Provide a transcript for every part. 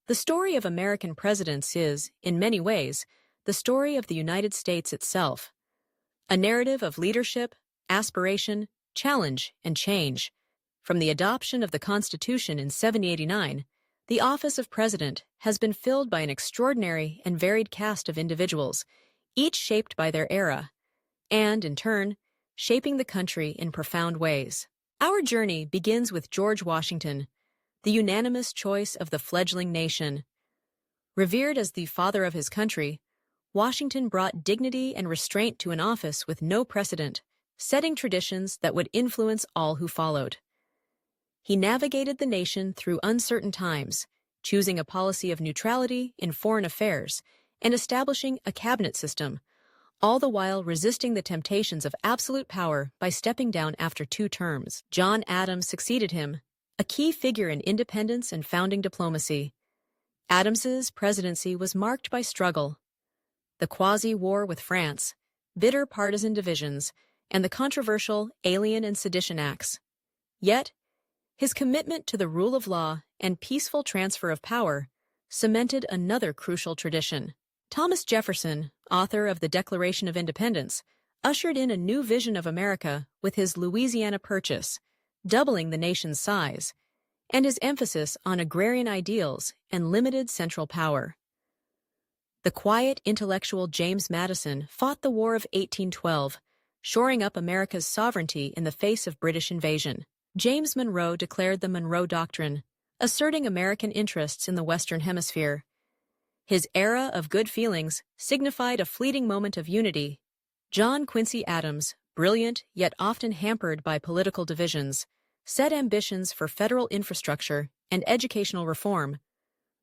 The story of American presidents is, in many ways, the story of the United States itself. A narrative of leadership, aspiration, challenge, and change. From the adoption of the Constitution in 1789, the office of president has been filled by an extraordinary and varied cast of individuals, each shaped by their era, and, in turn, shaping the country in profound ways. Our journey begins with George Washington, the unanimous choice of the fledgling nation. Revered as the father of his country, Washington brought dignity and restraint to an office with no precedent, setting traditions that would influence all who followed. He navigated the nation through uncertain times, choosing a policy of neutrality in foreign affairs and establishing a cabinet system, all the while resisting the temptations of absolute power by stepping down after 2 terms. John Adams succeeded him, a key figure in independence and founding diplomacy. Adams's presidency was marked by struggle. The quasi-war with France, bitter partisan divisions, and the controversial Alien and Sedition Acts. Yet, his commitment to the rule of law and peaceful transfer of power cemented another crucial tradition. Thomas Jefferson, author of the Declaration of Independence, ushered in a new vision of America with his Louisiana Purchase, doubling the nation's size, and his emphasis on agrarian ideals and limited central power. The quiet, intellectual James Madison fought the War of 1812, shoring up America's sovereignty in the face of British invasion. James Monroe declared the Monroe Doctrine, asserting American interests in the Western Hemisphere. His era of good feelings signified a fleeting moment of unity. John Quincy Adams, brilliant yet often hampered by political divisions, set ambitions for federal infrastructure and educational reform,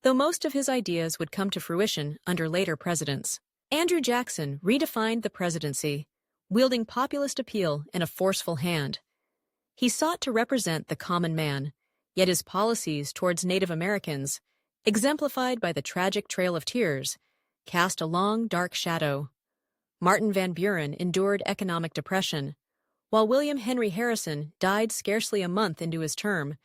though most of his ideas would come to fruition under later presidents. Andrew Jackson redefined the presidency, wielding populist appeal and a forceful hand. He sought to represent the common man, yet his policies towards Native Americans, exemplified by the tragic Trail of Tears, cast a long, dark shadow. Martin Van Buren endured economic depression, while William Henry Harrison died scarcely a month into his term,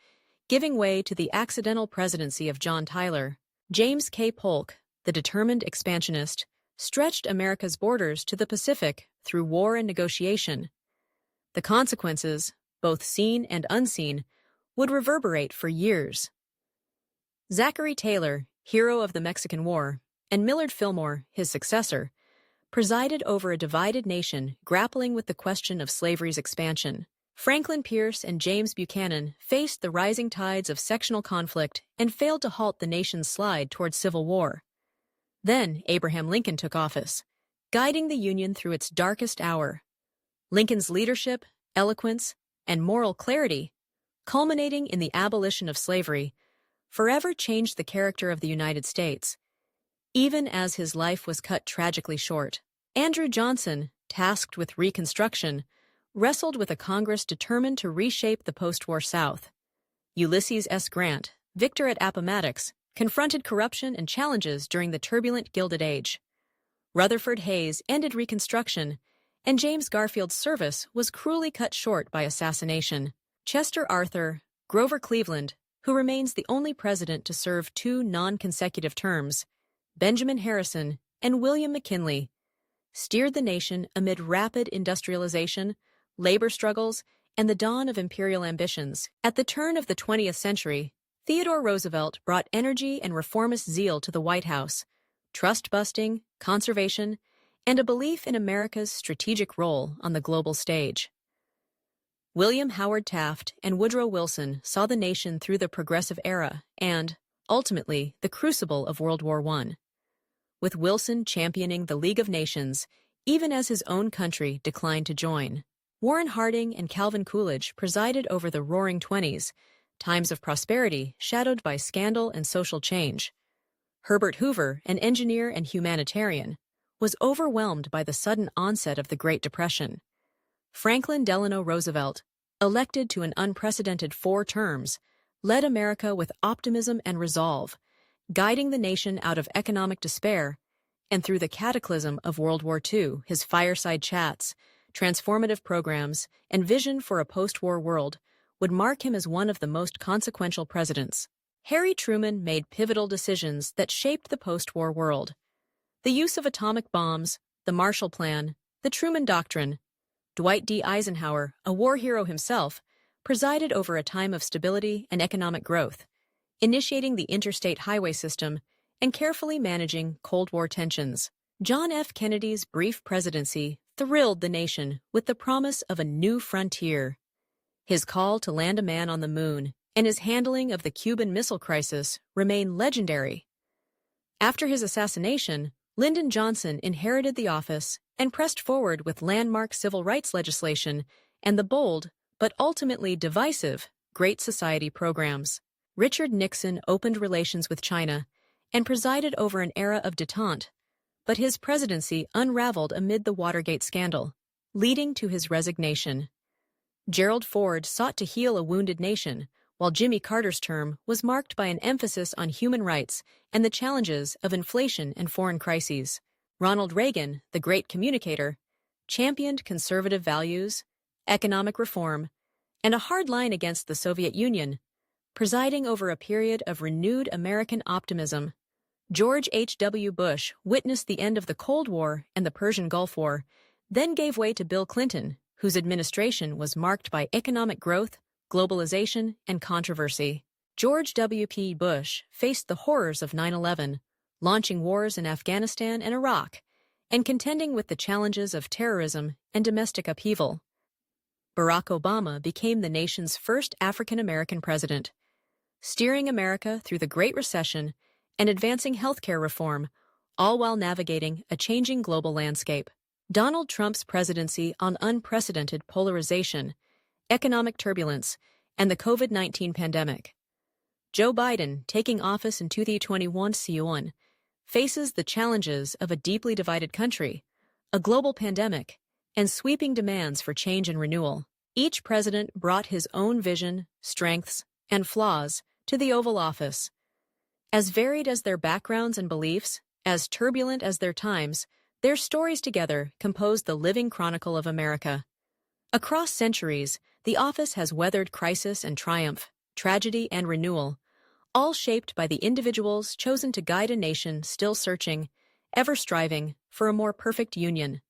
giving way to the accidental presidency of John Tyler. James K. Polk, the determined expansionist, stretched America's borders to the Pacific through war and negotiation. The consequences, both seen and unseen, would reverberate for years. Zachary Taylor, hero of the Mexican War, and Millard Fillmore, his successor, presided over a divided nation grappling with the question of slavery's expansion. Franklin Pierce and James Buchanan faced the rising tides of sectional conflict and failed to halt the nation's slide toward civil war. Then Abraham Lincoln took office, guiding the Union through its darkest hour. Lincoln's leadership, eloquence, and moral clarity, culminating in the abolition of slavery, forever changed the character of the United States. Even as his life was cut tragically short, Andrew Johnson, tasked with Reconstruction, wrestled with a Congress determined to reshape the post-war South. Ulysses S. Grant, victor at Appomattox, confronted corruption and challenges during the turbulent Gilded Age. Rutherford Hayes ended Reconstruction, and James Garfield's service was cruelly cut short by assassination. Chester Arthur, Grover Cleveland, who remains the only president to serve 2 non-consecutive terms, Benjamin Harrison, and William McKinley, steered the nation amid rapid industrialization, labor struggles, and the dawn of imperial ambitions. At the turn of the 20th century, Theodore Roosevelt brought energy and reformist zeal to the White House, trust-busting, conservation, and a belief in America's strategic role on the global stage. William Howard Taft and Woodrow Wilson saw the nation through the Progressive Era and, ultimately, the crucible of World War I. With Wilson championing the League of Nations, even as his own country declined to join. Warren Harding and Calvin Coolidge presided over the Roaring Twenties, times of prosperity shadowed by scandal and social change. Herbert Hoover, an engineer and humanitarian, was overwhelmed by the sudden onset of the Great Depression. Franklin Delano Roosevelt, elected to an unprecedented 4 terms, led America with optimism and resolve, guiding the nation out of economic despair, and through the cataclysm of World War II, his fireside chats, transformative programs, and vision for a post-war world would mark him as one of the most consequential presidents. Harry Truman made pivotal decisions that shaped the post-war world. The use of atomic bombs, the Marshall Plan, the Truman Doctrine. Dwight D. Eisenhower, a war hero himself, presided over a time of stability and economic growth, initiating the interstate highway system and carefully managing Cold War tensions. John F. Kennedy's brief presidency thrilled the nation with the promise of a new frontier. His call to land a man on the moon and his handling of the Cuban Missile Crisis remain legendary. After his assassination, Lyndon Johnson inherited the office and pressed forward with landmark civil rights legislation and the bold, but ultimately divisive, Great Society programs. Richard Nixon opened relations with China and presided over an era of détente, but his presidency unraveled amid the Watergate scandal, leading to his resignation. Gerald Ford sought to heal a wounded nation, while Jimmy Carter's term was marked by an emphasis on human rights and the challenges of inflation and foreign crises. Ronald Reagan, the great communicator, championed conservative values, economic reform, and a hard line against the Soviet Union, presiding over a period of renewed American optimism. George H.W. Bush witnessed the end of the Cold War and the Persian Gulf War, then gave way to Bill Clinton, whose administration was marked by economic growth, globalization, and controversy. George W.P. Bush faced the horrors of 9/11, launching wars in Afghanistan and Iraq, and contending with the challenges of terrorism and domestic upheaval. Barack Obama became the nation's first African-American president, steering America through the Great Recession and advancing healthcare reform, all while navigating a changing global landscape. Donald Trump's presidency on unprecedented polarization, economic turbulence, and the COVID-19 pandemic. Joe Biden, taking office in 2021, faces the challenges of a deeply divided country, a global pandemic, and sweeping demands for change and renewal. Each president brought his own vision, strengths, and flaws to the Oval Office. As varied as their backgrounds and beliefs, as turbulent as their times, their stories together compose the living chronicle of America. Across centuries, the office has weathered crisis and triumph, tragedy and renewal, all shaped by the individuals chosen to guide a nation still searching, ever striving for a more perfect union.